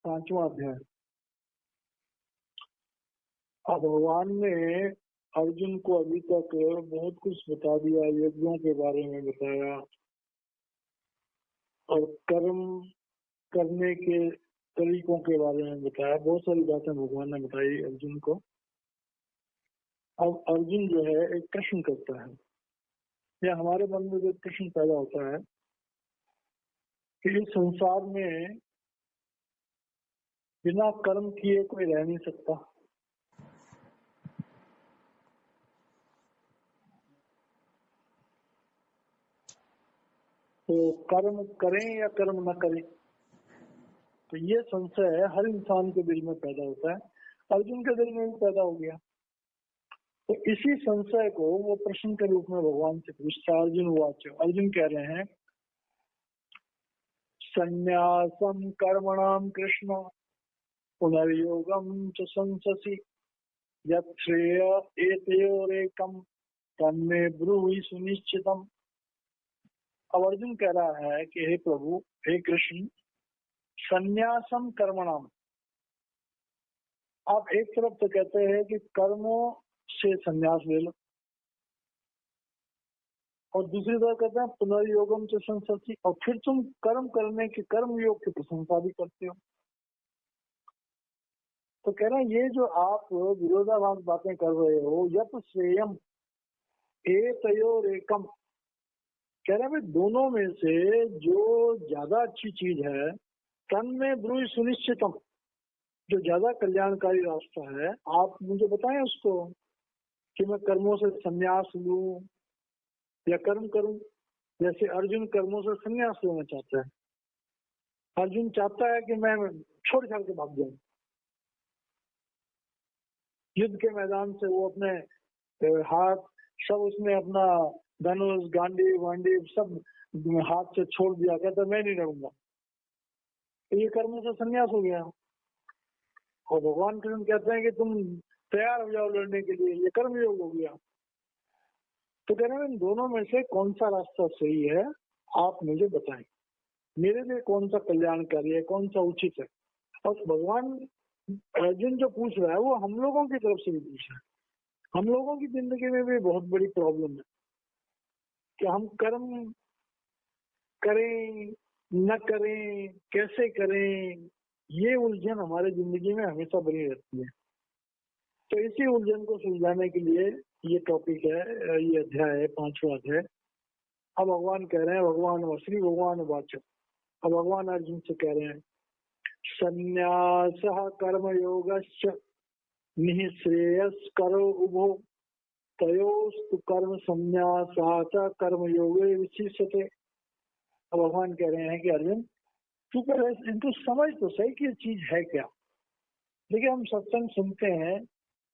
5वां अध्याय। अब भगवान ने अर्जुन को अभी तक बहुत कुछ बता दिया, यज्ञों के बारे में बताया और कर्म करने के तरीकों के बारे में बताया। बहुत सारी बातें भगवान ने बताई अर्जुन को। अब अर्जुन जो है एक प्रश्न करता है, या हमारे मन में जो प्रश्न पैदा होता है कि इस संसार में बिना कर्म किए कोई रह नहीं सकता। तो कर्म करें या कर्म न करें, तो ये संशय हर इंसान के दिल में पैदा होता है। अर्जुन के दिल में भी पैदा हो गया। तो इसी संशय को वो प्रश्न के रूप में भगवान से पूछता है। अर्जुन वाच, अर्जुन कह रहे हैं संन्यासम कर्मणाम कृष्ण पुनर्योगम च संससि यत् श्रेय एतयोरेकम तन्मे ब्रूहि सुनिश्चितम। अब अर्जुन कह रहा है कि हे प्रभु, हे कृष्ण, संन्यासम कर्मणाम, आप एक तरफ तो कहते हैं कि कर्मों से संन्यास ले लो, और दूसरी तरफ कहते हैं पुनर्योगम से संसति, और फिर तुम कर्म करने के कर्म योग की प्रशंसा भी करते हो। तो कह रहे हैं ये जो आप विरोधाभास बातें कर रहे हो, यत् श्रेयम एतयोरेकम, कह रहे हैं भाई दोनों में से जो ज्यादा अच्छी चीज है, तन्मे ब्रूहि सुनिश्चितम, जो ज्यादा कल्याणकारी रास्ता है, आप मुझे बताएं उसको, कि मैं कर्मों से संन्यास लूं या कर्म करूं। जैसे अर्जुन कर्मों से संन्यास लेना चाहता है। अर्जुन चाहता है कि मैं छोड़ छाड़ के भाग जाऊं, युद्ध के मैदान से वो अपने हाथ सब, उसने अपना धनुष गांडी वांडी सब हाथ से छोड़ दिया, कहता मैं नहीं लड़ूंगा। तो ये कर्मों से संन्यास हो गया। और भगवान कृष्ण कहते हैं कि तुम तैयार हो जाओ लड़ने के लिए, ये कर्म योग हो गया। तो कह रहे हैं इन दोनों में से कौन सा रास्ता सही है, आप मुझे बताएं, मेरे लिए कौन सा कल्याणकारी है, कौन सा उचित है। और भगवान अर्जुन जो पूछ रहा है वो हम लोगों की तरफ से भी पूछ रहा है। हम लोगों की जिंदगी में भी बहुत बड़ी प्रॉब्लम है कि हम कर्म करें न करें, कैसे करें, ये उलझन हमारे जिंदगी में हमेशा बनी रहती है। तो इसी उलझन को सुलझाने के लिए ये टॉपिक है, ये अध्याय है, 5वां अध्याय। अब भगवान कह रहे हैं, भगवान श्री भगवान वाचक, अब भगवान अर्जुन से कह रहे हैं संन्यासः कर्मयोगश्च निःश्रेयस्करो उभो तयोस्तु कर्म संन्यासात् कर्मयोगे विशिष्यते। अब भगवान कह रहे हैं कि अर्जुन तू पहले इनको समझ तो सही कि ये चीज है क्या। देखिए हम सत्संग सुनते हैं,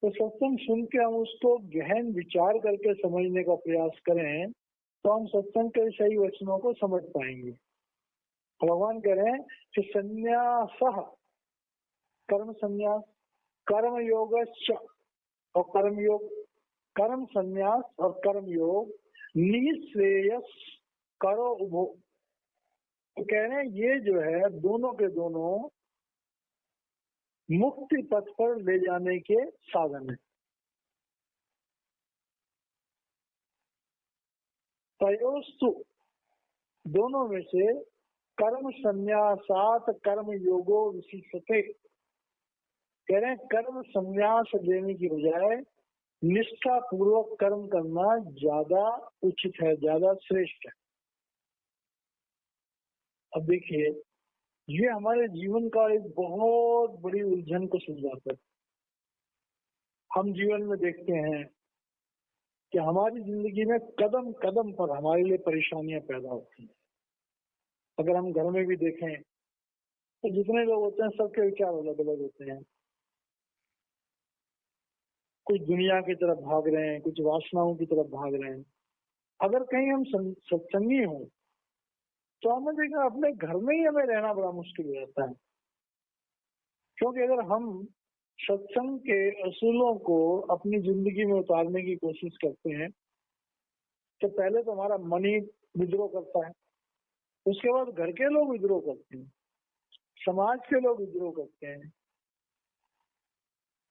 तो सत्संग सुन के हम उसको गहन विचार करके समझने का प्रयास करें तो हम सत्संग के सही वचनों को समझ पाएंगे। भगवान कह रहे हैं कि संन्यास, कर्म संन्यास, कर्म योग और कर्म योग, कर्म संन्यास और कर्म योग निःश्रेयस करो उभो। तो कह रहे हैं ये जो है दोनों के दोनों मुक्ति पथ पर ले जाने के साधन है। तयोस्तु, दोनों में से कर्म संन्यासात कर्म योगो विशिष्यते, कह रहे हैं कर्म संन्यास लेने की बजाय निष्ठा पूर्वक कर्म करना ज्यादा उचित है, ज्यादा श्रेष्ठ है। अब देखिए ये हमारे जीवन का एक बहुत बड़ी उलझन को सुलझाता है। हम जीवन में देखते हैं कि हमारी जिंदगी में कदम कदम पर हमारे लिए परेशानियां पैदा होती हैं। अगर हम घर में भी देखें तो जितने लोग होते हैं सबके विचार अलग अलग होते हैं। कुछ दुनिया की तरफ भाग रहे हैं, कुछ वासनाओं की तरफ भाग रहे हैं। अगर कहीं हम सत्संगी हों तो हमें देखा अपने घर में ही हमें रहना बड़ा मुश्किल हो जाता है, क्योंकि अगर हम सत्संग के असूलों को अपनी जिंदगी में उतारने की कोशिश करते हैं तो पहले तो हमारा मन ही विद्रोह करता है, उसके बाद घर के लोग विद्रोह करते हैं, समाज के लोग विद्रोह करते हैं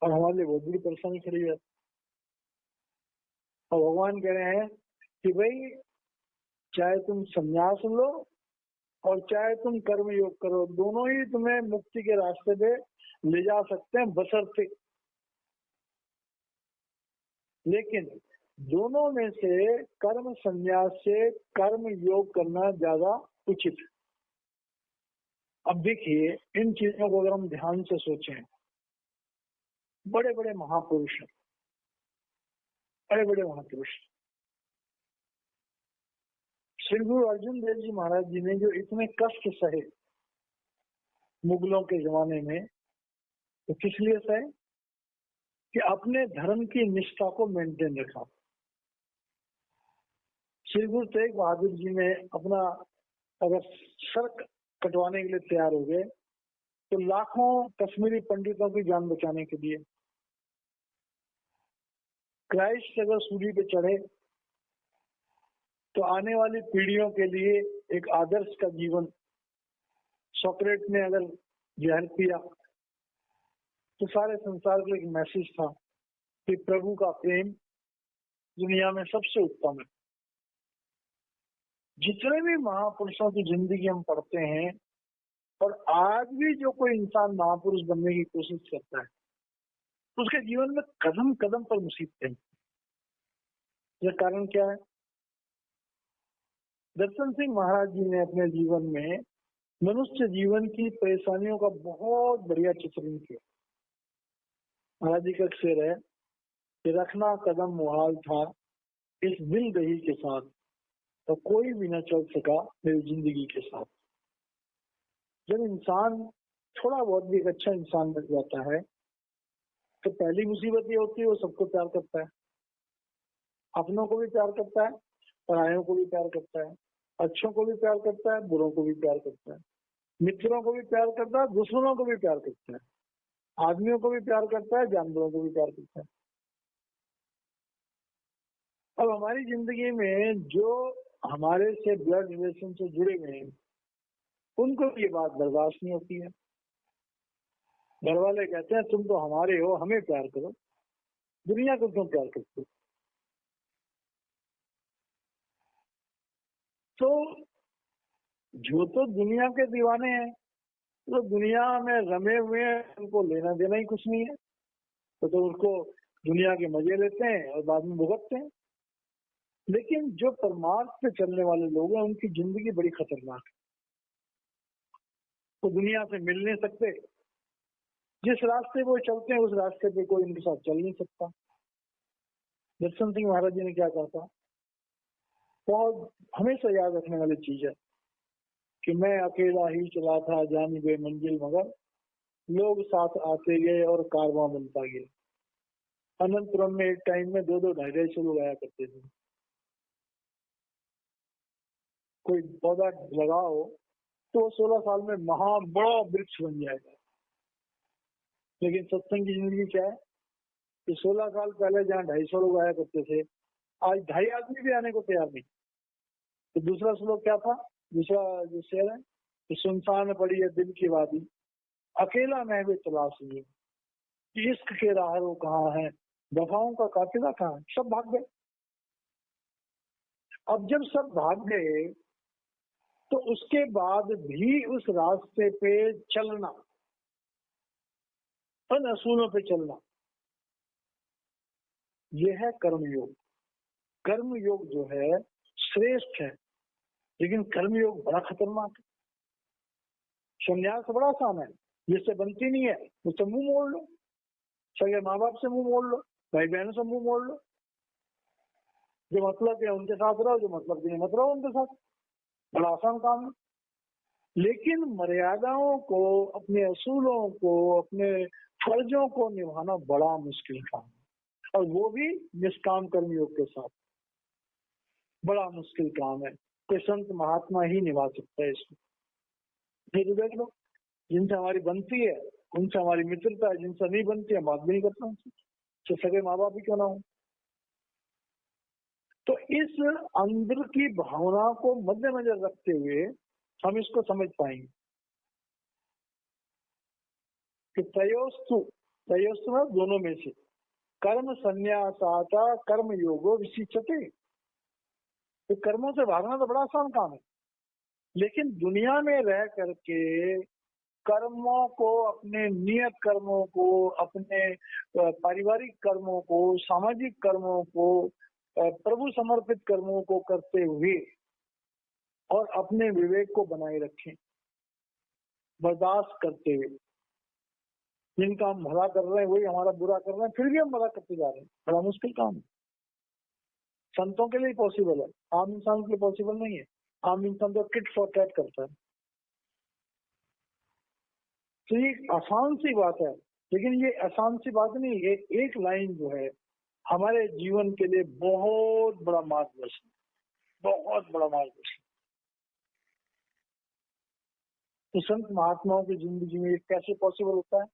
और हमारे लिए बहुत बड़ी परेशानी खड़ी है। और भगवान कह रहे हैं कि भाई चाहे तुम संन्यास लो और चाहे तुम कर्म योग करो, दोनों ही तुम्हें मुक्ति के रास्ते पे ले जा सकते हैं बशर्ते, लेकिन दोनों में से कर्म संन्यास से कर्म योग करना ज्यादा उचित है। अब देखिए इन चीजों को अगर हम ध्यान से सोचें, बड़े बड़े महापुरुष हैं, बड़े बड़े महापुरुष, श्री गुरु अर्जुन देव जी महाराज जी ने जो इतने कष्ट सहे मुगलों के जमाने में, तो किस लिए सहे? कि अपने धर्म की निष्ठा को मेंटेन रखा। श्री गुरु तेग बहादुर जी ने अपना अगर सर कटवाने के लिए तैयार हो गए तो लाखों कश्मीरी पंडितों की जान बचाने के लिए, क्राइस्ट अगर सूली पे चढ़े तो आने वाली पीढ़ियों के लिए एक आदर्श का जीवन, सोक्रेट ने अगर जहर पिया तो सारे संसार के लिए एक मैसेज था कि प्रभु का प्रेम दुनिया में सबसे उत्तम है। जितने भी महापुरुषों की जिंदगी हम पढ़ते हैं, और आज भी जो कोई इंसान महापुरुष बनने की कोशिश करता है, उसके जीवन में कदम कदम पर मुसीबतें। यह कारण क्या है? दर्शन सिंह महाराज जी ने अपने जीवन में मनुष्य जीवन की परेशानियों का बहुत बढ़िया चित्रण किया। महाराज जी का शेर है कि रखना कदम मुहाल था इस दिल दही के साथ, तो कोई भी न चल सका मेरी जिंदगी के साथ। जब इंसान थोड़ा बहुत भी एक अच्छा इंसान बन जाता है तो पहली मुसीबत ये होती है वो सबको प्यार करता है, अपनों को भी प्यार करता है, परायों को भी प्यार करता है, अच्छों को भी प्यार करता है, बुरों को भी प्यार करता है, मित्रों को भी प्यार करता है, दुश्मनों को भी प्यार करता है, आदमियों को भी प्यार करता है, जानवरों को भी प्यार करता है। अब हमारी जिंदगी में जो हमारे से ब्लड रिलेशन से जुड़े हुए हैं, उनको ये बात बर्दाश्त नहीं होती है। घर वाले कहते हैं तुम तो हमारे हो, हमें प्यार करो, दुनिया को क्यों प्यार करते हो? तो जो तो दुनिया के दीवाने हैं, तो दुनिया में रमे हुए हैं, उनको लेना देना ही कुछ नहीं है, तो उनको दुनिया के मजे लेते हैं और बाद में भुगतते हैं। लेकिन जो परमार्थ पे चलने वाले लोग हैं, उनकी जिंदगी बड़ी खतरनाक है। वो दुनिया से मिल नहीं सकते, जिस रास्ते वो चलते हैं उस रास्ते पे कोई उनके साथ चल नहीं सकता। दर्शन सिंह महाराज जी ने क्या कहा था, बहुत हमेशा याद रखने वाली चीज है कि मैं अकेला ही चला था जानी बेमंजिल, मगर लोग साथ आते गए और कारवां बनता गया। अनंतपुरम में एक टाइम में 2-2 250 लोग आया करते थे। कोई पौधा लगाओ तो 16 साल में महा बड़ा वृक्ष बन जाएगा। लेकिन सत्संग की जिंदगी क्या है कि 16 साल पहले जहाँ 250 लोग आया करते थे, आज 2.5 आदमी भी आने को तैयार नहीं। तो दूसरा श्लोक क्या था, दूसरा जो शेर है कि सुनसान पड़ी है दिल की वादी, अकेला मैं भी तलाश नहीं, इश्क के राहरों कहाँ है, वफाओं का काफिला कहाँ है, सब भाग गए। अब जब सब भाग गए तो उसके बाद भी उस रास्ते पे चलना, उन असूलों पे चलना, यह है कर्मयोग। कर्मयोग जो है श्रेष्ठ है, लेकिन कर्मयोग बड़ा खतरनाक है। संन्यास बड़ा आसान है, जिससे बनती नहीं है उससे मुंह मोड़ लो, सगे माँ बाप से मुंह मोड़ लो, भाई बहनों से मुंह मोड़ लो, जो मतलब है उनके साथ रहो, जो मतलब नहीं मत रहो उनके साथ। बड़ा आसान काम है। लेकिन मर्यादाओं को, अपने असूलों को, अपने फर्जों को निभाना बड़ा मुश्किल काम है, और वो भी निष्काम कर्मयोग के साथ बड़ा मुश्किल काम है। कोई संत महात्मा ही निभा सकता है इसको। तो देख लो, जिनसे हमारी बनती है उनसे हमारी मित्रता है, जिनसे नहीं बनती है बात भी नहीं करता उनसे, तो सगे माँ बाप भी क्यों ना हो। तो इस अंदर की भावना को मद्देनजर रखते हुए हम इसको समझ पाएंगे। कि तयोस्तु में दोनों में से कर्म संन्यासाता कर्म योगो विशिष्यते। तो कर्मों से भागना तो बड़ा आसान काम है, लेकिन दुनिया में रह करके कर्मों को, अपने नियत कर्मों को, अपने पारिवारिक कर्मों को, सामाजिक कर्मों को, प्रभु समर्पित कर्मों को करते हुए और अपने विवेक को बनाए रखें, बर्दाश्त करते हुए। जिनका हम भला कर रहे हैं वही हमारा बुरा कर रहे हैं, फिर भी हम भला करते जा रहे हैं। बड़ा मुश्किल काम है। संतों के लिए पॉसिबल है, आम इंसान के लिए पॉसिबल नहीं है। आम इंसान तो टिट फॉर टैट करता है। तो ये आसान सी बात है, लेकिन ये आसान सी बात नहीं है। एक लाइन जो है हमारे जीवन के लिए बहुत बड़ा मार्गदर्शन, बहुत बड़ा मार्गदर्शन। तो संत महात्माओं की जिंदगी में ये कैसे पॉसिबल होता है?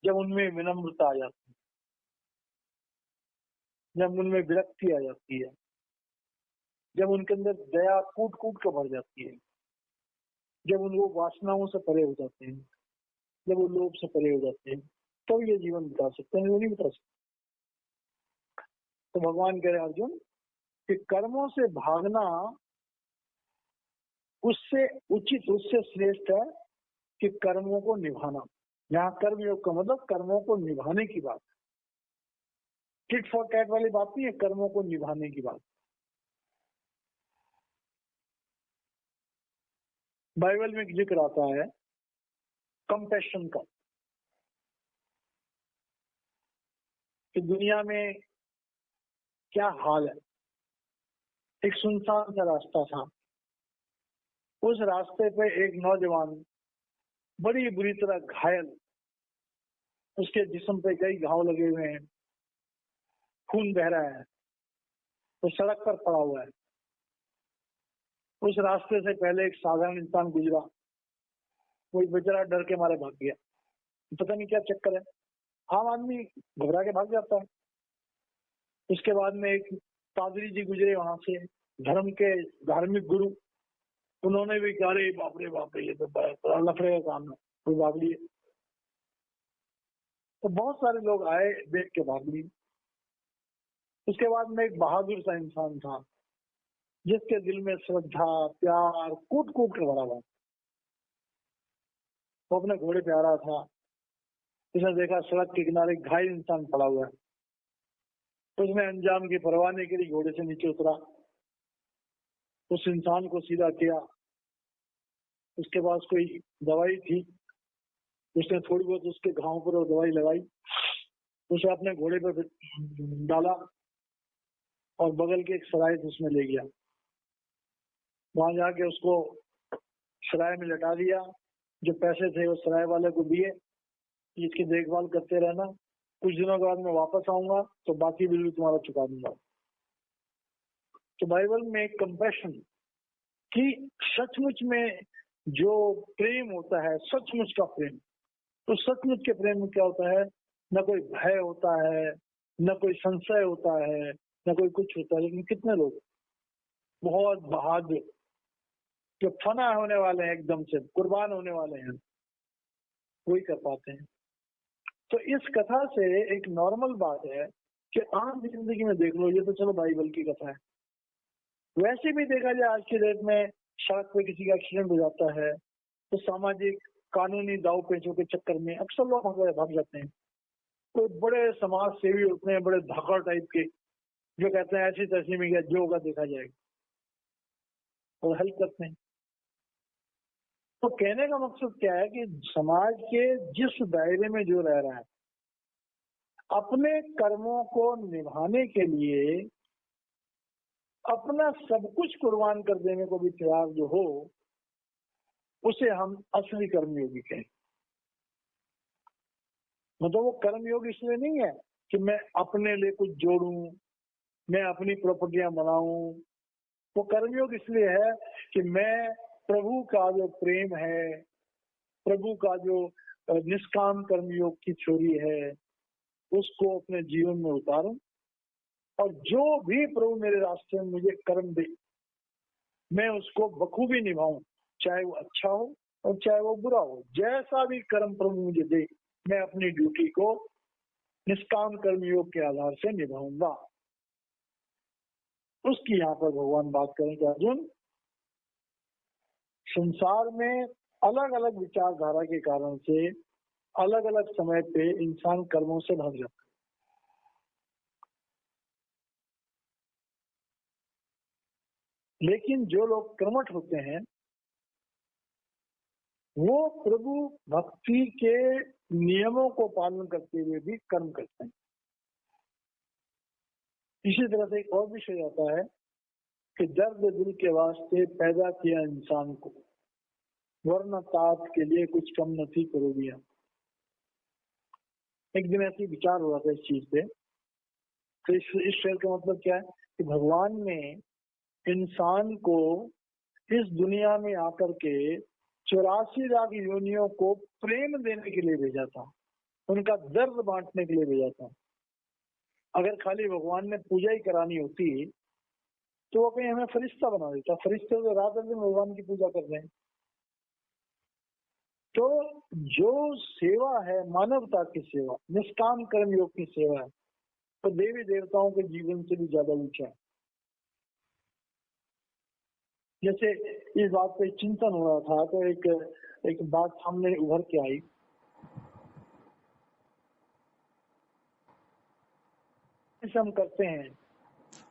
जब उनमें विनम्रता आ जाती है, जब उनमें विरक्ति आ जाती है, जब उनके अंदर दया कूट कूट कर भर जाती है, जब उनको वासनाओं से परे हो जाते हैं, जब वो लोभ से परे हो जाते हैं, तो ये जीवन बिता सकते हैं, वो नहीं बिता सकते। तो भगवान कह रहे अर्जुन कि कर्मों से भागना उससे उचित, उससे श्रेष्ठ है कि कर्मों को निभाना। यहाँ कर्म योग का मतलब कर्मों को निभाने की बात, टिट फॉर टैट वाली बात नहीं है, कर्मों को निभाने की बात। बाइबल में जिक्र आता है कंपैशन का, कि दुनिया में क्या हाल है। एक सुनसान सा रास्ता था, उस रास्ते पे एक नौजवान बड़ी बुरी तरह घायल, उसके जिस्म पे कई घाव लगे हुए हैं, खून बह रहा है, वो सड़क पर पड़ा हुआ है। उस रास्ते से पहले एक साधारण इंसान गुजरा, वो बेचारा डर के मारे भाग गया। पता नहीं क्या चक्कर है, आम आदमी घबरा के भाग जाता है। उसके बाद में एक पादरी जी गुजरे वहां से, धर्म के धार्मिक गुरु, उन्होंने भी कहा रे बाप रे बाप रे, ये तो बड़ा लफड़े का काम है, कोई भाग लिए। तो बहुत सारे लोग आए, देख के भाग लिए। उसके बाद में एक बहादुर सा इंसान था, जिसके दिल में श्रद्धा प्यार कूट कूट कर भरा हुआ। वो अपने घोड़े पे आ रहा था, उसने देखा सड़क के किनारे घायल इंसान पड़ा हुआ है। उसने अंजाम की परवाह नहीं करी, घोड़े से नीचे उतरा, उस इंसान को सीधा किया। उसके पास कोई दवाई थी, उसने थोड़ी बहुत उसके घाव पर वो दवाई लगाई, उसे अपने घोड़े पर डाला और बगल के एक सराय से उसमें ले गया। वहां जाके उसको सराय में लटा दिया। जो पैसे थे वो सराय वाले को दिए, इसकी देखभाल करते रहना, कुछ दिनों के बाद मैं वापस आऊंगा तो बाकी बिल भी तुम्हारा चुका दूंगा। तो बाइबल में एक कंपैशन कि सचमुच में जो प्रेम होता है, सचमुच का प्रेम, तो सचमुच के प्रेम में क्या होता है? न कोई भय होता है, न कोई संशय होता है, न कोई कुछ होता है। लेकिन कितने लोग बहुत बहादुर, जो फना होने वाले हैं, एकदम से कुर्बान होने वाले हैं, वही कर पाते हैं। तो इस कथा से एक नॉर्मल बात है कि आम जिंदगी में देख लो, ये तो चलो बाइबल की कथा है, वैसे भी देखा जाए आज की डेट में सड़क पे किसी का एक्सीडेंट हो जाता है तो सामाजिक कानूनी दाव पेचों के चक्कर में अक्सर लोग भाग जाते हैं। कोई बड़े समाज सेवी होते हैं, बड़े धाकड़ टाइप के, जो कहते हैं ऐसी तैसी में क्या जो होगा देखा जाएगा, और हेल्प करते हैं। तो कहने का मकसद क्या है कि समाज के जिस दायरे में जो रह रहा है, अपने कर्मों को निभाने के लिए अपना सब कुछ कुर्बान कर देने को भी तैयार जो हो, उसे हम असली कर्मयोगी कहें। मतलब वो कर्मयोग इसलिए नहीं है कि मैं अपने लिए कुछ जोड़ूं, मैं अपनी प्रॉपर्टियां बनाऊं। वो कर्मयोग इसलिए है कि मैं प्रभु का जो प्रेम है, प्रभु का जो निष्काम कर्मयोग की थ्योरी है, उसको अपने जीवन में उतारूं, और जो भी प्रभु मेरे रास्ते में मुझे कर्म दे, मैं उसको बखूबी निभाऊं, चाहे वो अच्छा हो और चाहे वो बुरा हो, जैसा भी कर्म प्रभु मुझे दे, मैं अपनी ड्यूटी को निष्काम कर्म योग के आधार से निभाऊंगा। उसकी यहाँ पर भगवान बात करें कि अर्जुन, संसार में अलग अलग विचारधारा के कारण से अलग अलग समय पे इंसान कर्मों से भाग जाता है, लेकिन जो लोग कर्मठ होते हैं वो प्रभु भक्ति के नियमों को पालन करते हुए भी कर्म करते हैं। इसी तरह से एक और विषय आता है कि दर्द दिल के वास्ते पैदा किया इंसान को, वरना तात के लिए कुछ कम न थी करोगियां। एक दिन ऐसी विचार हुआ था इस चीज पे, तो इस शेर का मतलब क्या है कि भगवान ने इंसान को इस दुनिया में आकर के 84 लाख योनियों को प्रेम देने के लिए भेजा था, उनका दर्द बांटने के लिए भेजा था। अगर खाली भगवान ने पूजा ही करानी होती तो वो कहीं हमें फरिश्ता बना देता। फरिश्ते तो रात दिन भगवान की पूजा कर रहे हैं। तो जो सेवा है मानवता की सेवा, निष्काम कर्म योग की सेवा है, तो देवी देवताओं के जीवन से भी ज्यादा ऊंचा है। जैसे इस बात पे चिंतन हो रहा था तो एक बात सामने उभर के आई। हम करते हैं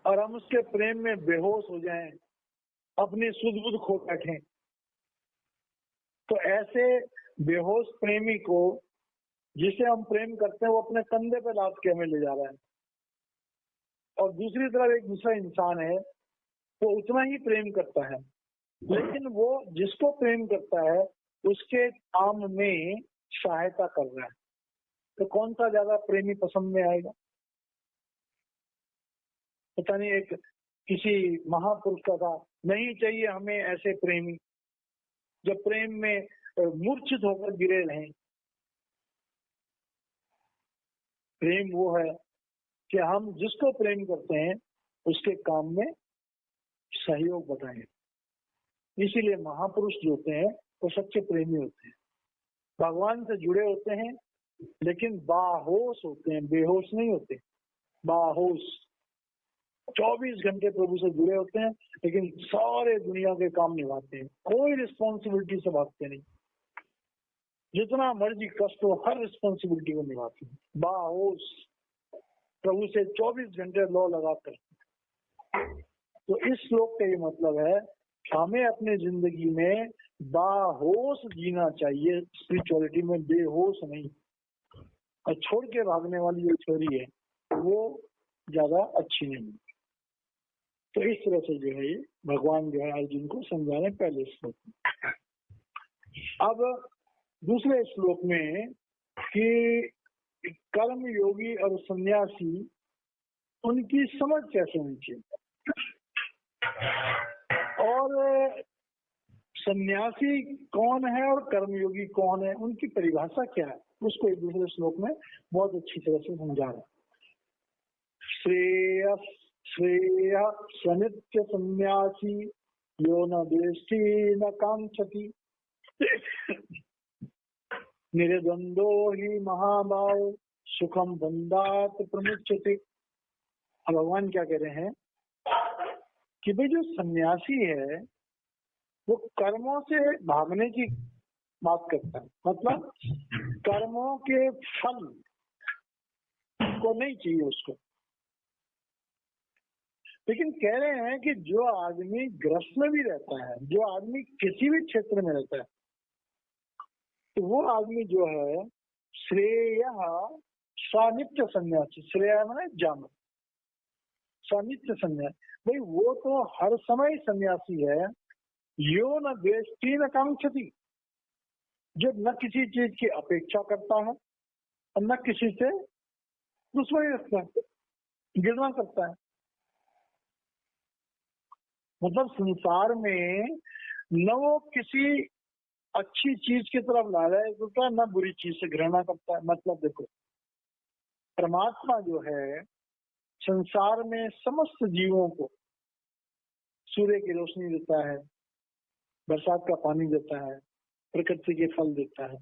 और हम उसके प्रेम में बेहोश हो जाएं, अपनी सुध बुध खो बैठे, तो ऐसे बेहोश प्रेमी को जिसे हम प्रेम करते हैं वो अपने कंधे पे लाद के हमें ले जा रहा है, और दूसरी तरफ एक दूसरा इंसान है वो उतना ही प्रेम करता है, लेकिन वो जिसको प्रेम करता है उसके काम में सहायता कर रहा है। तो कौन सा ज्यादा प्रेमी पसंद में आएगा? पता नहीं, एक किसी महापुरुष का था, नहीं चाहिए हमें ऐसे प्रेमी जो प्रेम में मूर्छित होकर गिरे रहें। प्रेम वो है कि हम जिसको प्रेम करते हैं उसके काम में सहयोग बताएं। इसीलिए महापुरुष जो होते हैं वो सच्चे प्रेमी होते हैं, भगवान से जुड़े होते हैं, लेकिन बाहोश होते हैं, बेहोश नहीं होते, बाहोश। 24 घंटे प्रभु से जुड़े होते हैं, लेकिन सारे दुनिया के काम निभाते हैं, कोई रिस्पॉन्सिबिलिटी से भागते नहीं, जितना मर्जी कष्ट हो हर रिस्पॉन्सिबिलिटी को निभाते हैं, बाहोश, प्रभु से 24 घंटे लौ लगाकर। तो इस श्लोक का ये मतलब है हमें अपने जिंदगी में बाहोश जीना चाहिए, स्पिरिचुअलिटी में बेहोश नहीं। और छोड़ के भागने वाली जो थ्योरी है वो ज्यादा अच्छी नहीं। तो इस तरह से जो है ये भगवान जो है अर्जुन को समझा रहे पहले श्लोक में। अब दूसरे श्लोक में कि कर्म योगी और सन्यासी उनकी समझ कैसे होनी चाहिए, और सन्यासी कौन है और कर्मयोगी कौन है, उनकी परिभाषा क्या है, उसको एक दूसरे श्लोक में बहुत अच्छी तरह से समझा रहा है। श्रेय स्वनित्य सन्यासी यो न देष्टि न कांक्षति निर्द्वंदो ही महाबाहो सुखम बंधात प्रमुच्यते। भगवान क्या कह रहे हैं कि भाई जो सन्यासी है वो कर्मों से भागने की बात करता है, मतलब कर्मों के फल को नहीं चाहिए उसको। लेकिन कह रहे हैं कि जो आदमी ग्रस्त में भी रहता है, जो आदमी किसी भी क्षेत्र में रहता है, तो वो आदमी जो है श्रेय सानिध्य सन्यासी, श्रेय माने जान, सानिध्य सन्यासी, भाई वो तो हर समय सन्यासी है। यो न द्वेष्टि न कांक्षति, जो न किसी चीज की अपेक्षा करता है और न किसी से दुश्मनी रखता है, घृणा करता है। मतलब संसार में न वो किसी अच्छी चीज की तरफ लालच करता है, न बुरी चीज से घृणा करता है। मतलब देखो, परमात्मा जो है संसार में समस्त जीवों को सूर्य की रोशनी देता है, बरसात का पानी देता है, प्रकृति के फल देता है।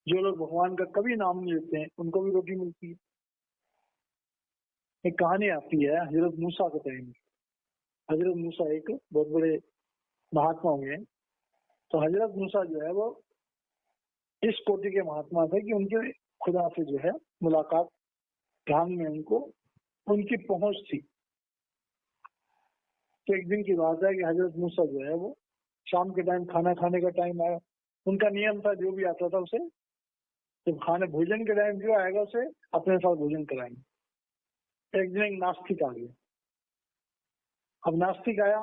जो लोग भगवान का कभी नाम नहीं लेते हैं उनको भी रोटी मिलती है। एक कहानी आती है हजरत मूसा के टाइम में। हजरत मूसा एक बहुत बड़े महात्मा हुए। तो हजरत मूसा जो है वो इस कोटि के महात्मा थे कि उनके खुदा से जो है मुलाकात ध्यान में उनको उनकी पहुंच थी। तो एक दिन की बात है कि हजरत मूसा जो है वो शाम के टाइम खाना खाने का टाइम आया। उनका नियम था जो भी आता था उसे तो खाने भोजन के टाइम जो आएगा उसे अपने साथ भोजन कराएंगे। एक दिन एक नास्तिक आ गया। अब नास्तिक आया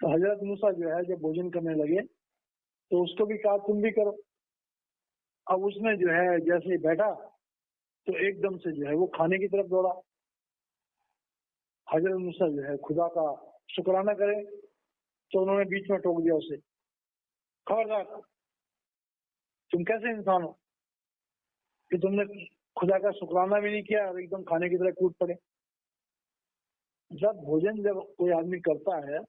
तो हजरत मूसा जो है जब भोजन करने लगे तो उसको भी कहा तुम भी करो। अब उसने जो है जैसे बैठा तो एकदम से जो है वो खाने की तरफ दौड़ा। हजरत मूसा जो है खुदा का शुक्राना करे तो उन्होंने बीच में टोक दिया उसे, खबरदार तुम कैसे इंसान हो कि तुमने खुदा का शुक्राना भी नहीं किया और एकदम खाने की तरह कूद पड़े। जब कोई आदमी करता है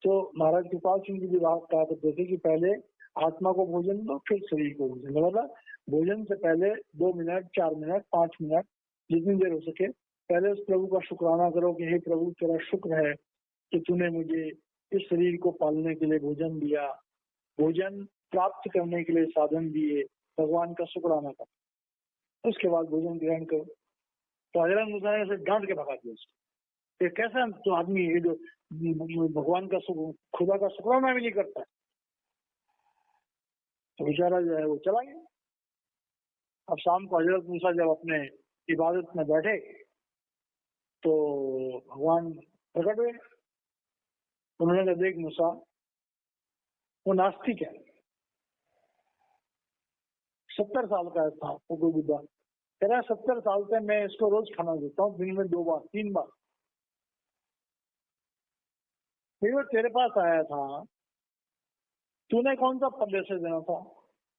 तो महाराज कृपाल सिंह जी भी बात कहा करते थे कि पहले आत्मा को भोजन दो फिर शरीर को भोजन। मतलब भोजन से पहले 2 मिनट 4 मिनट 5 मिनट जितनी देर हो सके पहले उस प्रभु का शुक्राना करो कि हे प्रभु तेरा शुक्र है कि तूने मुझे इस शरीर को पालने के लिए भोजन दिया, भोजन प्राप्त करने के लिए साधन दिए, भगवान का शुक्राना करो, उसके बाद भोजन ग्रहण करो। तो हजरत मूसा ने डांट के भगा दिया उसको। ये कैसा तो आदमी है जो भगवान का खुदा का शुक्राना भी नहीं करता। तो बेचारा जो है वो चला गया। अब शाम को हजरत मूसा जब अपने इबादत में बैठे तो भगवान प्रकट हुए। उन्होंने कहा देख मूसा वो नास्तिक है, 70 साल का था वो कोई बुद्धा। कह रहा 70 साल से मैं इसको रोज खाना देता हूँ, दिन में 2 बार 3 बार। फिर वो तेरे पास आया था, तूने कौन सा परदेश देना था?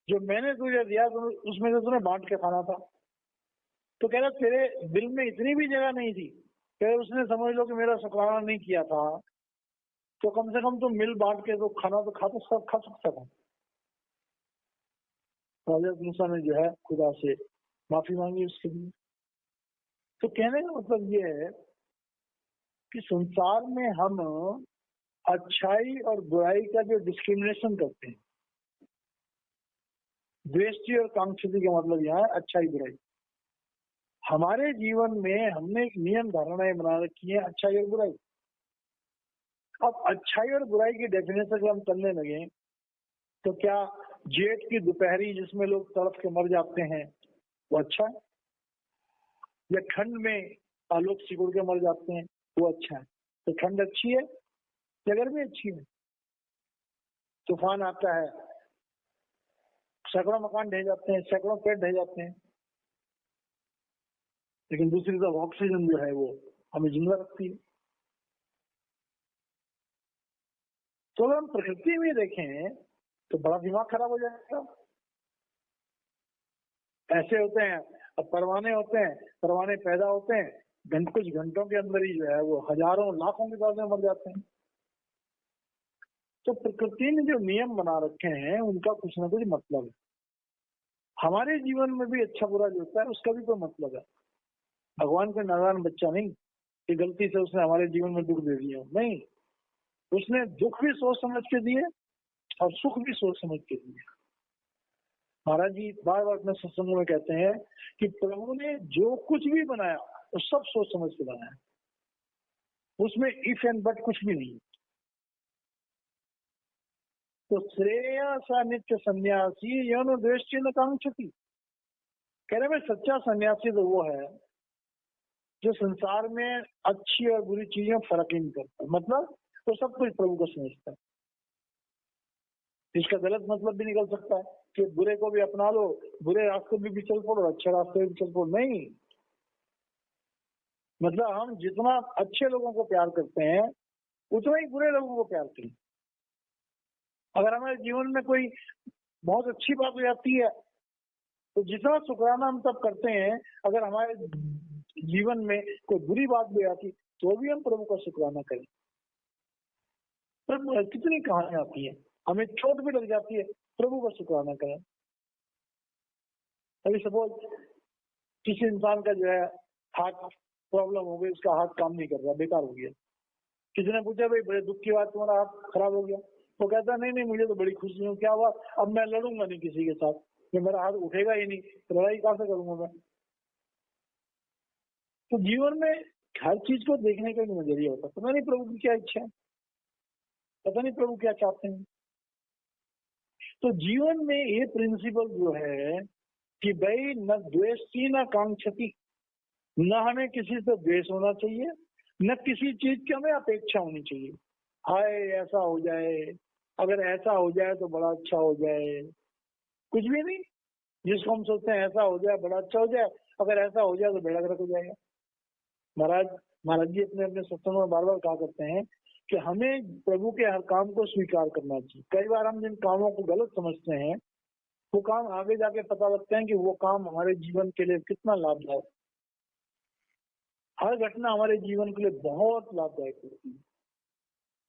जो मैंने तुझे दिया तो उसमें से तूने बांट के खाना था। तो कह रहा तेरे दिल में इतनी भी जगह नहीं थी। कह रहे उसने समझ लो कि मेरा शुक्राना नहीं किया था तो कम से कम तो मिल बांट के तो खाना तो खा सकता था। हजरत मूसा ने जो है खुदा से माफी मांगी उसके लिए। तो कहने का मतलब ये है कि संसार में हम अच्छाई और बुराई का जो डिस्क्रिमिनेशन करते हैं, द्वेष्टि और कांक्षिति का मतलब यहाँ है अच्छाई बुराई। हमारे जीवन में हमने एक नियम धारणाएं बना रखी है अच्छाई और बुराई। अब अच्छाई और बुराई की डेफिनेशन अगर हम करने लगे तो क्या जेठ की दोपहरी जिसमें लोग तड़प के मर जाते हैं वो अच्छा है? या ठंड में लोग सिकुड़ के मर जाते हैं वो अच्छा है? तो ठंड अच्छी है या गर्मी अच्छी है? तूफान आता है, सैकड़ों मकान ढह जाते हैं, सैकड़ों पेड़ ढह जाते हैं, लेकिन दूसरी तरफ ऑक्सीजन जो है वो हमें जिंदा रखती है। तो अगर हम प्रकृति में देखें तो बड़ा दिमाग खराब हो जाएगा। ऐसे होते हैं, अब परवाने होते हैं, परवाने पैदा होते हैं, कुछ घंटों के अंदर ही जो है वो हजारों लाखों की तादाद में मर जाते हैं। तो प्रकृति ने जो नियम बना रखे हैं उनका कुछ ना कुछ मतलब है। हमारे जीवन में भी अच्छा बुरा जो होता है उसका भी कोई मतलब है। भगवान का नादान बच्चा नहीं कि गलती से उसने हमारे जीवन में दुख दे दिया, नहीं, उसने दुख भी सोच समझ के दिए और सुख भी सोच समझ के दिए। महाराज जी बार बार अपने सत्संग में कहते हैं कि प्रभु ने जो कुछ भी बनाया वो सब सोच समझ के बनाया, उसमें इफ एंड बट कुछ भी नहीं। तो श्रेयसा नित्य सन्यासी यौन द्वेष्टि न कांक्षति। कह रहे मैं सच्चा सन्यासी तो वो है जो संसार में अच्छी और बुरी चीजों फर्क ही नहीं करता। मतलब वो सब कुछ प्रभु को समझता है। इसका गलत मतलब भी निकल सकता है कि बुरे को भी अपना लो, बुरे रास्ते भी चल पड़ो, अच्छे रास्ते भी चल पड़ो, नहीं। मतलब हम जितना अच्छे लोगों को प्यार करते हैं उतना ही बुरे लोगों को प्यार करें। अगर हमारे जीवन में कोई बहुत अच्छी बात हो जाती है तो जितना शुक्राना हम तब करते हैं, अगर हमारे जीवन में कोई बुरी बात भी आती तो भी हम प्रभु का शुक्राना करें। पर कितनी कहानियां आती है हमें चोट भी लग जाती है, प्रभु का शुक्राना करें। अभी सपोज किसी इंसान का जो है हार्ट प्रॉब्लम हो गई, उसका हार्ट काम नहीं कर रहा, बेकार हो गया। किसी ने पूछा भाई बड़े दुख की बात, तुम्हारा हार्ट खराब हो गया। वो कहता नहीं नहीं, मुझे तो बड़ी खुशी है। क्या हुआ? अब मैं लड़ूंगा नहीं किसी के साथ, कि मेरा हाथ उठेगा ही नहीं, तो लड़ाई कहां से करूंगा मैं। तो जीवन में हर चीज को देखने का एक नजरिया होता है। पता नहीं प्रभु की क्या इच्छा है, पता नहीं प्रभु क्या चाहते हैं। तो जीवन में ये प्रिंसिपल जो है कि भाई न द्वेषी न कांक्षती, न हमें किसी से द्वेष होना चाहिए, न किसी चीज की हमें अपेक्षा होनी चाहिए। हाय ऐसा हो जाए, अगर ऐसा हो जाए तो बड़ा अच्छा हो जाए, कुछ भी नहीं। जिसको हम सोचते हैं ऐसा हो जाए बड़ा अच्छा हो जाए, अगर ऐसा हो जाए तो बेड़ा गर्क हो जाएगा। महाराज जी अपने अपने सत्संगों में बार बार कहा करते हैं कि हमें प्रभु के हर काम को स्वीकार करना चाहिए। कई बार हम जिन कामों को गलत समझते हैं, वो काम आगे जाके पता लगता है कि वो काम हमारे जीवन के लिए कितना लाभदायक। हर घटना हमारे जीवन के लिए बहुत लाभदायक होती है।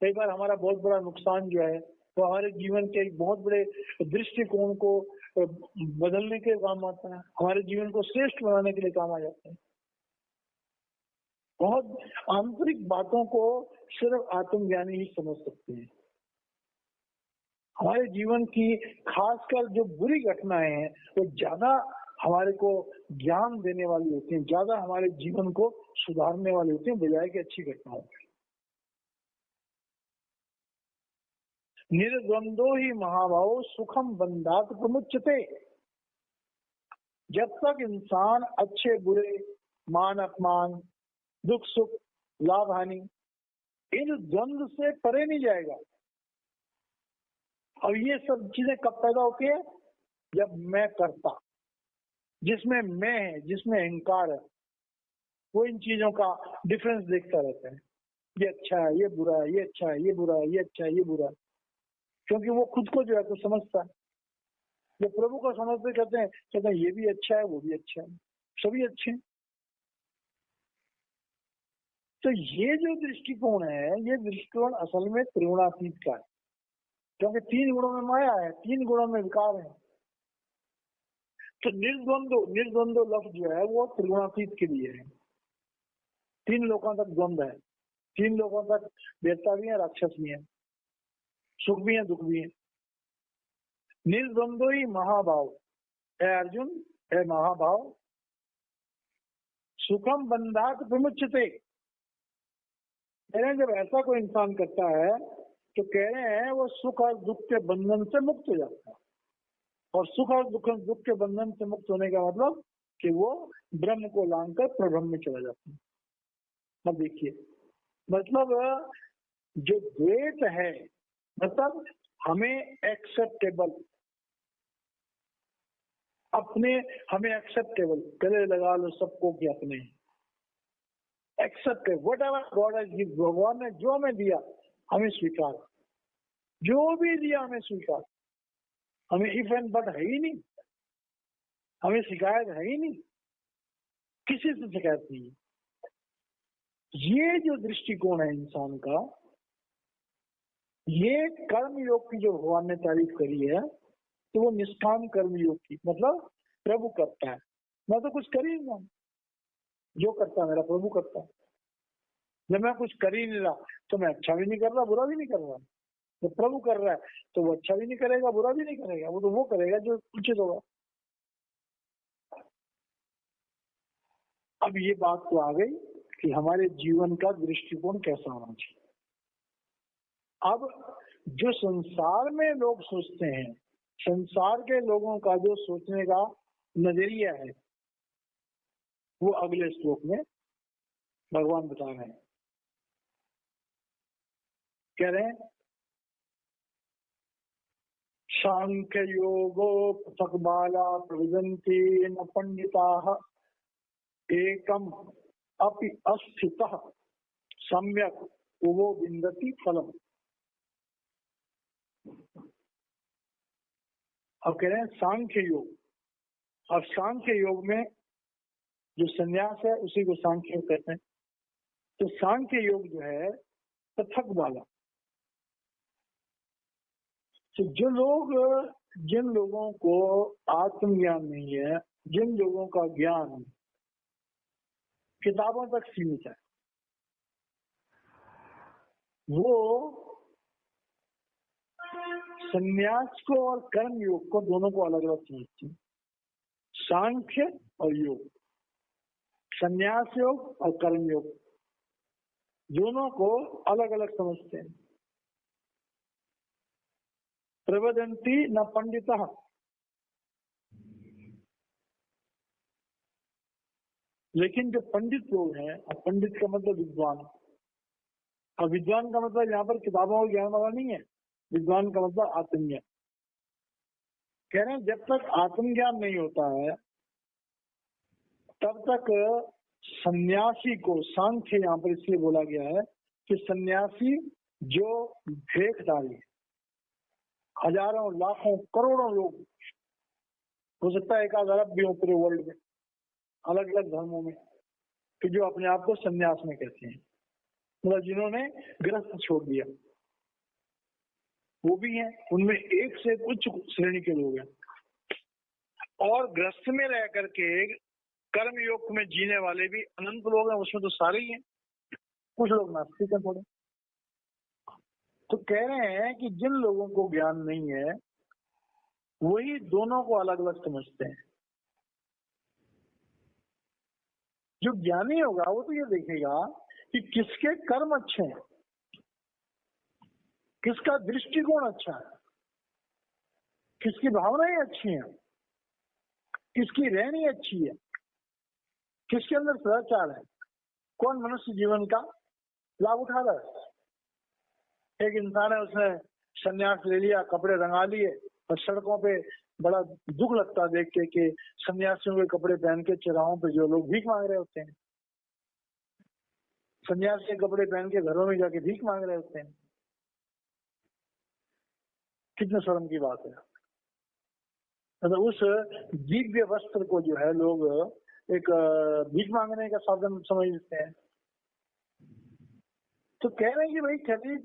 कई बार हमारा बहुत बड़ा नुकसान जो है वो हमारे जीवन के एक बहुत बड़े दृष्टिकोण को बदलने के काम आता है, हमारे जीवन को श्रेष्ठ बनाने के लिए काम आ जाता है। बहुत आंतरिक बातों को सिर्फ आत्मज्ञानी ही समझ सकते हैं। हमारे जीवन की खासकर जो बुरी घटनाएं हैं वो ज्यादा हमारे को ज्ञान देने वाली होती हैं, ज्यादा हमारे जीवन को सुधारने वाली होती हैं बजाय कि अच्छी घटनाओं। निर्द्वंदो ही महाभाव सुखम बंधात प्रमुच्यते। जब तक इंसान अच्छे बुरे, मान अपमान, दुख सुख, लाभ हानि, इन द्वंद से परे नहीं जाएगा। और ये सब चीजें कब पैदा होती है? जब मैं करता, जिसमें मैं है, जिसमें अहंकार है, वो इन चीजों का डिफरेंस देखता रहता है। ये अच्छा है, ये बुरा है, ये अच्छा है, ये बुरा है, ये अच्छा है, ये बुरा है। क्योंकि वो खुद को जो है तो समझता है। जब प्रभु को समझते कहते हैं ये भी अच्छा है, वो भी अच्छा है, सभी अच्छे हैं। तो ये जो दृष्टिकोण है, ये दृष्टिकोण असल में त्रिगुणातीत का है। क्योंकि 3 गुणों में माया है, 3 गुणों में विकार है। तो निर्द्वंदो लफ्ज जो है वो त्रिगुणातीत के लिए है। 3 लोगों तक द्वंद है, 3 लोगों तक देवता भी है, राक्षस भी है, सुख भी है, दुख भी है। निर्द्वंदो ही महाभाव है अर्जुन, है महाभाव सुखम बंधात विमुच्यते। कह रहे हैं जब ऐसा कोई इंसान करता है तो कह रहे हैं वो सुख और दुख के बंधन से मुक्त हो जाता है। और सुख और दुख के बंधन से मुक्त होने का मतलब कि वो ब्रह्म को लांघकर प्रब्रह्म में चला जाता है। अब देखिए, मतलब जो द्वैत है, मतलब हमें एक्सेप्टेबल, अपने हमें एक्सेप्टेबल, गले लगा लो सबको कि अपने accept, whatever God has given, भगवान ने जो हमें दिया हमें स्वीकार, जो भी दिया हमें स्वीकार। हमें इफ एंड बट है ही नहीं, हमें शिकायत है ही नहीं, किसी से शिकायत नहीं। ये जो दृष्टिकोण है इंसान का, ये कर्म योग की जो भगवान ने तारीफ करी है, तो वो निष्काम कर्म योग की, मतलब प्रभु करता है, मैं तो कुछ कर ही नहीं, जो करता है मेरा प्रभु करता है। जब मैं कुछ कर ही नहीं रहा तो मैं अच्छा भी नहीं कर रहा, बुरा भी नहीं कर रहा। तो प्रभु कर रहा है तो वो अच्छा भी नहीं करेगा, बुरा भी नहीं करेगा, वो तो वो करेगा जो उचित होगा। अब ये बात तो आ गई कि हमारे जीवन का दृष्टिकोण कैसा होना चाहिए। अब जो संसार में लोग सोचते हैं, संसार के लोगों का जो सोचने का नजरिया है, वो अगले श्लोक में भगवान बता रहे हैं। कह रहे हैं सांख्य योगो पृथक बाला प्रविदन्ति न पंडिताः एकम अपि अस्थितः सम्यक वो विन्दति फलम। अब कह रहे हैं सांख्य योग, और सांख्य योग में जो संन्यास है उसी को सांख्य योग कहते हैं। तो सांख्य योग जो है पृथक वाला, तो जिन लोगों को आत्मज्ञान नहीं है, जिन लोगों का ज्ञान किताबों तक सीमित है, वो संन्यास को और कर्म योग को दोनों को अलग अलग समझते हैं। सांख्य और योग, संन्यास योग और कर्म योग दोनों को अलग अलग समझते हैं। प्रवदंती न पंडितः, लेकिन जो पंडित लोग हैं, और पंडित का मतलब विद्वान, और विद्वान का मतलब यहाँ पर किताबों का ज्ञान वाला नहीं है, विद्वान का मतलब आत्मज्ञान। कह रहे हैं जब तक आत्मज्ञान नहीं होता है तब तक सन्यासी को, सांख्य यहाँ पर इसलिए बोला गया है कि सन्यासी जो भेखधारी है, हजारों लाखों करोड़ों लोग, हो सकता है एक आध अरब भी हो पूरे वर्ल्ड में, अलग अलग धर्मों में, कि जो अपने आप को सन्यास में कहते हैं, मतलब जिन्होंने गृहस्थ छोड़ दिया, वो भी हैं। उनमें एक से उच्च श्रेणी के लोग हैं, और गृहस्थ में रह करके कर्म योग में जीने वाले भी अनंत लोग हैं, उसमें तो सारे ही हैं। कुछ लोग नास्तिक हैं थोड़े। तो कह रहे हैं कि जिन लोगों को ज्ञान नहीं है वही दोनों को अलग अलग समझते हैं। जो ज्ञानी होगा वो तो ये देखेगा कि किसके कर्म अच्छे हैं, किसका दृष्टिकोण अच्छा है, किसकी भावनाएं अच्छी हैं, किसकी रहनी अच्छी है, किसके अंदर सदाचार है, कौन मनुष्य जीवन का लाभ उठा रहा है। एक इंसान है, उसने संन्यास ले लिया, कपड़े रंगा लिए, और सड़कों पे बड़ा दुख लगता देख के कि सन्यासियों के कपड़े पहन के चौराहों पे जो लोग भीख मांग रहे होते हैं, सन्यास के कपड़े पहन के घरों में जाके भीख मांग रहे होते हैं। कितने शर्म की बात है। मतलब उस दिव्य वस्त्र को जो है लोग एक भीख मांगने का साधन समझते हैं। तो कह रहे हैं कि भाई कभी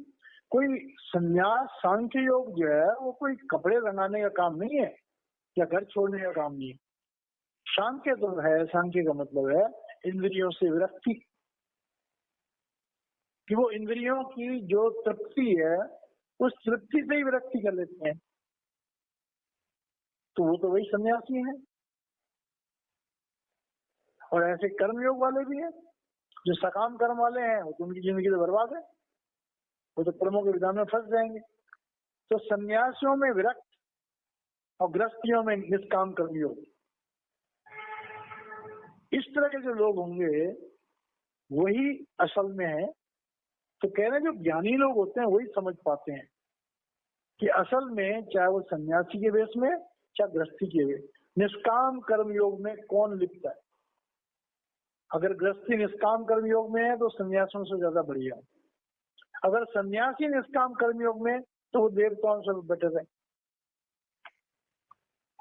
कोई संन्यास, सांख्य योग जो है वो कोई कपड़े रंगाने का काम नहीं है या घर छोड़ने का काम नहीं है। सांख्य तो है, सांख्य का मतलब है इंद्रियों से विरक्ति, कि वो इंद्रियों की जो तृप्ति है उस तृप्ति से ही विरक्ति कर लेते हैं। तो वो तो वही सन्यासी है। और ऐसे कर्मयोग वाले भी हैं जो सकाम कर्म वाले हैं, तो उनकी जिंदगी तो बर्बाद है, वो तो कर्मों के विधान में फंस जाएंगे। तो सन्यासियों में विरक्त और गृहस्थियों में निष्काम कर्मयोग, इस तरह के जो लोग होंगे वही असल में है। तो कह रहे हैं जो ज्ञानी लोग होते हैं वही समझ पाते हैं कि असल में चाहे वो सन्यासी के वेश में चाहे गृहस्थी के वेश, निष्काम कर्म योग में कौन लिप्त है। अगर गृहस्थी निष्काम कर्म योग में है तो सन्यासियों से ज्यादा बढ़िया है। अगर सन्यासी निष्काम कर्म योग में तो वो देवताओं से बेटर है।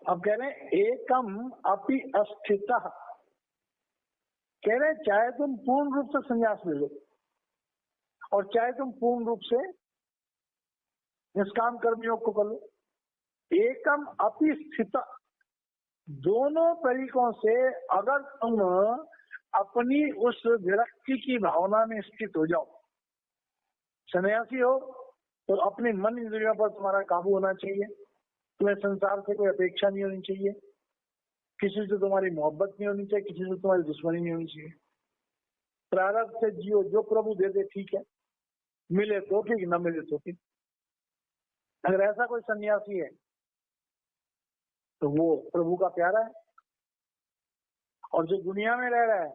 अब कह रहे हैं एकम अपि अस्थितः, कह रहे हैं चाहे तुम पूर्ण रूप से संन्यास ले लो और चाहे तुम पूर्ण रूप से निष्काम कर्मयोग को कर लो, एकम अपि स्थित, दोनों तरीकों से अगर तुम अपनी उस विरक्ति की भावना में स्थित हो जाओ, सन्यासी हो तो अपने मन इंद्रियों पर तुम्हारा काबू होना चाहिए, तुम्हें संसार से कोई अपेक्षा नहीं होनी चाहिए, किसी से तुम्हारी मोहब्बत नहीं होनी चाहिए, किसी से तुम्हारी दुश्मनी नहीं होनी चाहिए, प्रारब्ध से जियो, जो प्रभु दे दे ठीक है, मिले तो ठीक, न मिले तो ठीक। अगर ऐसा कोई सन्यासी है तो वो प्रभु का प्यारा है। और जो दुनिया में रह रहा है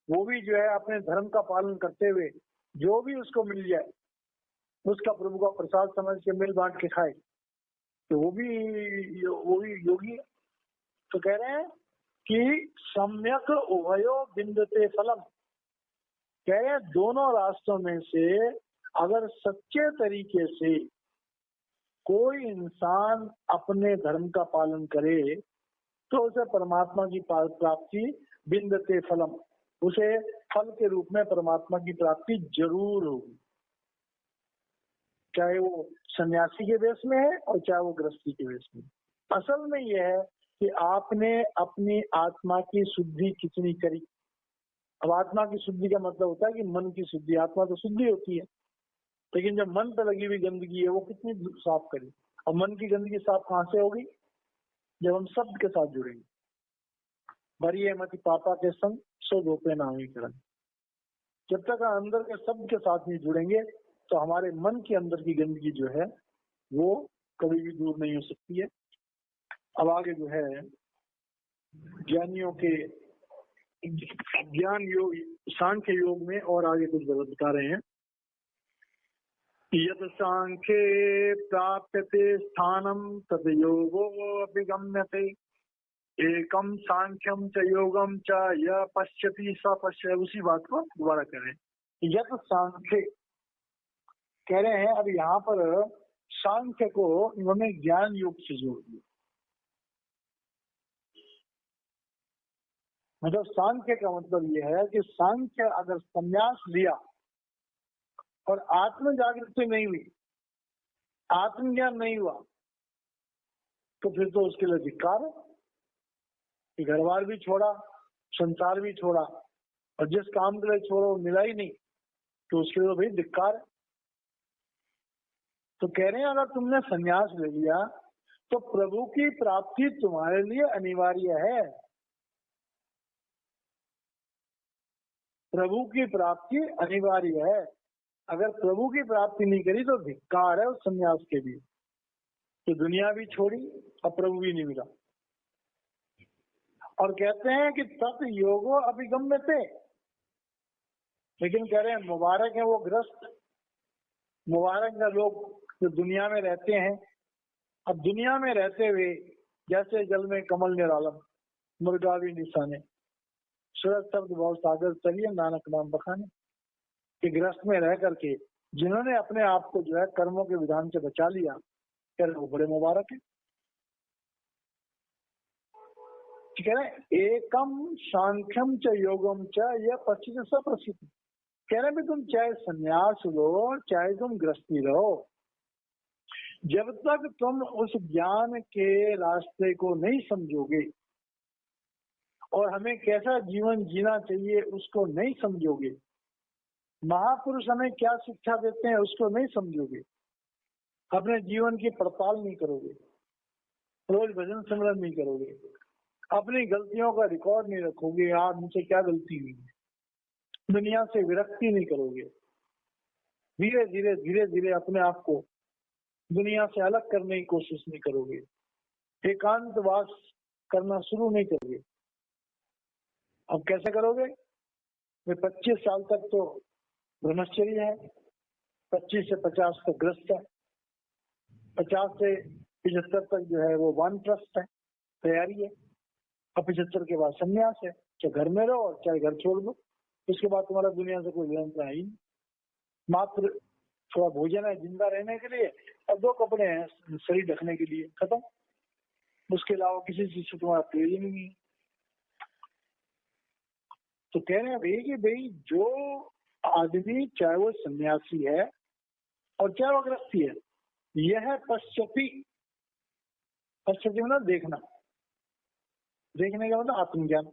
वो भी जो है अपने धर्म का पालन करते हुए जो भी उसको मिल जाए उसका प्रभु का प्रसाद समझ के मिल बांट के खाए, तो वो भी योगी है। तो कह रहे हैं कि सम्यक उभयो बिंदते फलम, कह रहे हैं दोनों रास्तों में से अगर सच्चे तरीके से कोई इंसान अपने धर्म का पालन करे तो उसे परमात्मा की प्राप्ति बिंदते फलम, उसे फल के रूप में परमात्मा की प्राप्ति जरूर होगी। चाहे वो सन्यासी के वेश में है और चाहे वो गृहस्थी के वेश में। असल में यह है कि आपने अपनी आत्मा की शुद्धि कितनी करी। अब आत्मा की शुद्धि का मतलब होता है कि मन की शुद्धि। आत्मा तो शुद्धि होती है, लेकिन जब मन पर लगी हुई गंदगी है वो कितनी साफ करी। और मन की गंदगी साफ कहाँ से होगी? जब हम शब्द के साथ जुड़ेंगे। बरिए मति पापा के संग सो धोपे नामी करण। जब तक हम अंदर के शब्द के साथ नहीं जुड़ेंगे तो हमारे मन के अंदर की गंदगी जो है वो कभी भी दूर नहीं हो सकती है। अब आगे जो है ज्ञानियों के ज्ञान योग सांख्य योग में और आगे कुछ बता रहे हैं। यत सांख्ये प्राप्यते स्थानम तद योगो अभिगम्यते एकम सांख्यम च योगम च य पश्यति स पश्य। उसी बात को दोबारा करें। यत सांख्य कह रहे हैं। अब यहाँ पर सांख्य को इन्होंने ज्ञान योग से जोड़ दिया। मतलब सांख्य का मतलब यह है कि सांख्य अगर संन्यास लिया और आत्म जागृति नहीं हुई, आत्मज्ञान नहीं हुआ, तो फिर तो उसके लिए धिक्कार है। घर बार भी छोड़ा, संसार भी छोड़ा, और जिस काम के लिए छोड़ा वो मिला ही नहीं, तो उसके लिए भाई धिक्कार है। तो कह रहे हैं अगर तुमने संन्यास ले लिया तो प्रभु की प्राप्ति तुम्हारे लिए अनिवार्य है। प्रभु की प्राप्ति अनिवार्य है। अगर प्रभु की प्राप्ति नहीं करी तो धिक्कार है उस संन्यास के लिए। तो दुनिया भी छोड़ी और प्रभु भी नहीं मिला। और कहते हैं कि तत् योगो अभिगम्यते, लेकिन कह रहे हैं मुबारक है वो ग्रस्त, मुबारक है लोग जो दुनिया में रहते हैं। अब दुनिया में रहते हुए जैसे जल में कमल निरालम, मुर्गा भी निशाने, सूरज शब्द भाव सागर चलिए नानक नाम बखाने। कि ग्रस्त में रह करके जिन्होंने अपने आप को जो है कर्मों के विधान से बचा लिया, फिर वो बड़े मुबारक है। कह रहे एकम सांख्यम च योगम च यह पश्चिम सब प्रसिद्ध। कह रहे भी तुम चाहे संन्यास लो चाहे तुम गृहस्थी रहो, जब तक तुम उस ज्ञान के रास्ते को नहीं समझोगे और हमें कैसा जीवन जीना चाहिए उसको नहीं समझोगे, महापुरुष हमें क्या शिक्षा देते हैं उसको नहीं समझोगे, अपने जीवन की पड़ताल नहीं करोगे, रोज भजन सिमरन नहीं करोगे, अपनी गलतियों का रिकॉर्ड नहीं रखोगे, आज मुझसे क्या गलती हुई, दुनिया से विरक्ति नहीं करोगे, धीरे धीरे अपने आप को दुनिया से अलग करने की कोशिश नहीं करोगे, एकांतवास करना शुरू नहीं करोगे। अब कैसे करोगे? 25 साल तक तो ब्रह्मचर्य है, 25 से 50 तक ग्रस्त है, 50 से 75 तक जो है वो वानप्रस्थ है, तैयारी है, और 75 के बाद संन्यास है। चाहे घर में रहो और चाहे घर छोड़ दो, उसके बाद तुम्हारा दुनिया से कोई लेना देना ही नहीं। मात्र थोड़ा भोजन है जिंदा रहने के लिए और 2 कपड़े हैं शरीर ढकने के लिए, खत्म। उसके अलावा किसी चीज से तुम्हारा प्रयोजन नहीं है। तो कह रहे हैं भाई कि भाई जो आदमी चाहे वो सन्यासी है और चाहे वो गृहस्थी है, यह पश्यति, पश्यति मतलब देखना, देखने का मतलब आत्मज्ञान।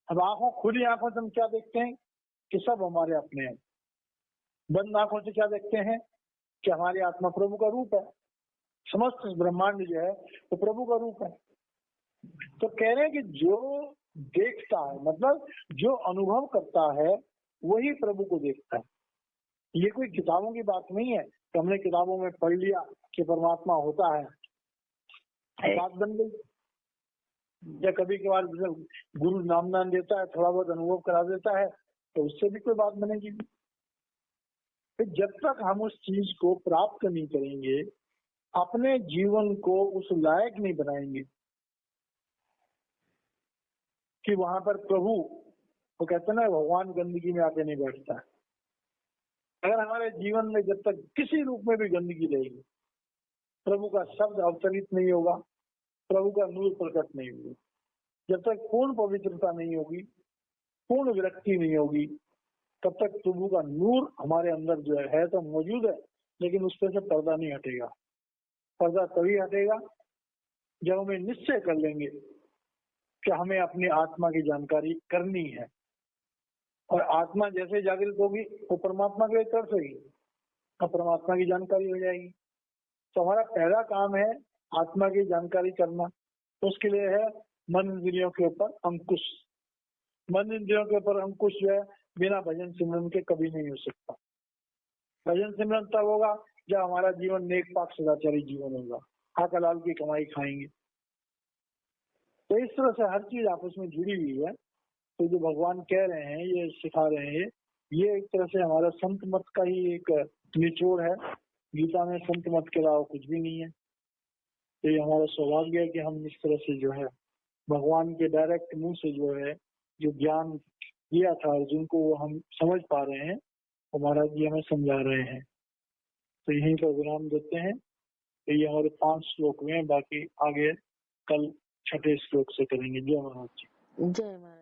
अब आंखों खुली आंखों से हम क्या देखते हैं कि सब हमारे अपने हैं। बंद आंखों से क्या देखते हैं कि हमारी आत्मा प्रभु का रूप है, समस्त ब्रह्मांड जो है वो प्रभु का रूप है। तो कह रहे हैं कि जो देखता है मतलब जो अनुभव करता है वही प्रभु को देखता है। ये कोई किताबों की बात नहीं है कि हमने किताबों में पढ़ लिया कि परमात्मा होता है, बात बन गई। या कभी कभार गुरु नामदान देता है, थोड़ा बहुत अनुभव करा देता है, तो उससे भी कोई बात बनेगी। तो जब तक हम उस चीज को प्राप्त नहीं करेंगे, अपने जीवन को उस लायक नहीं बनाएंगे कि वहां पर प्रभु, वो कहते ना भगवान गंदगी में आके नहीं बैठता है। अगर हमारे जीवन में जब तक किसी रूप में भी गंदगी रहेगी, प्रभु का शब्द अवतरित नहीं होगा, प्रभु का नूर प्रकट नहीं होगा, जब तक पूर्ण पवित्रता नहीं होगी, पूर्ण विरक्ति नहीं होगी, तब तक प्रभु का नूर हमारे अंदर जो है तो मौजूद है, लेकिन उस पर से पर्दा नहीं हटेगा। पर्दा तभी हटेगा जब हमें निश्चय कर लेंगे कि हमें अपनी आत्मा की जानकारी करनी है, और आत्मा जैसे जागृत होगी वो परमात्मा के तरफ से ही और परमात्मा की जानकारी हो जाएगी। तो हमारा पहला काम है आत्मा की जानकारी करना। तो उसके लिए है मन इंद्रियों के ऊपर अंकुश। मन इंद्रियों के ऊपर अंकुश जो है बिना भजन सिमरन के कभी नहीं हो सकता। भजन सिमरन तब होगा जब हमारा जीवन नेक पाक सदाचारी जीवन होगा, हलाल की कमाई खाएंगे। तो इस तरह से हर चीज आपस में जुड़ी हुई है। तो जो भगवान कह रहे हैं, ये सिखा रहे हैं, ये एक तरह से हमारा संत मत का ही एक निचोड़ है। गीता में संत मत के अलावा कुछ भी नहीं है। तो ये हमारा सौभाग्य है कि हम इस तरह से जो है भगवान के डायरेक्ट मुंह से जो है जो ज्ञान दिया था अर्जुन को वो हम समझ पा रहे हैं, महाराज जी हमें समझा रहे हैं। तो यहीं पर विराम देते हैं। तो ये हमारे 5 श्लोक में, बाकी आगे कल 6ठे श्लोक से करेंगे। जय महाराज जी। जय महाराज।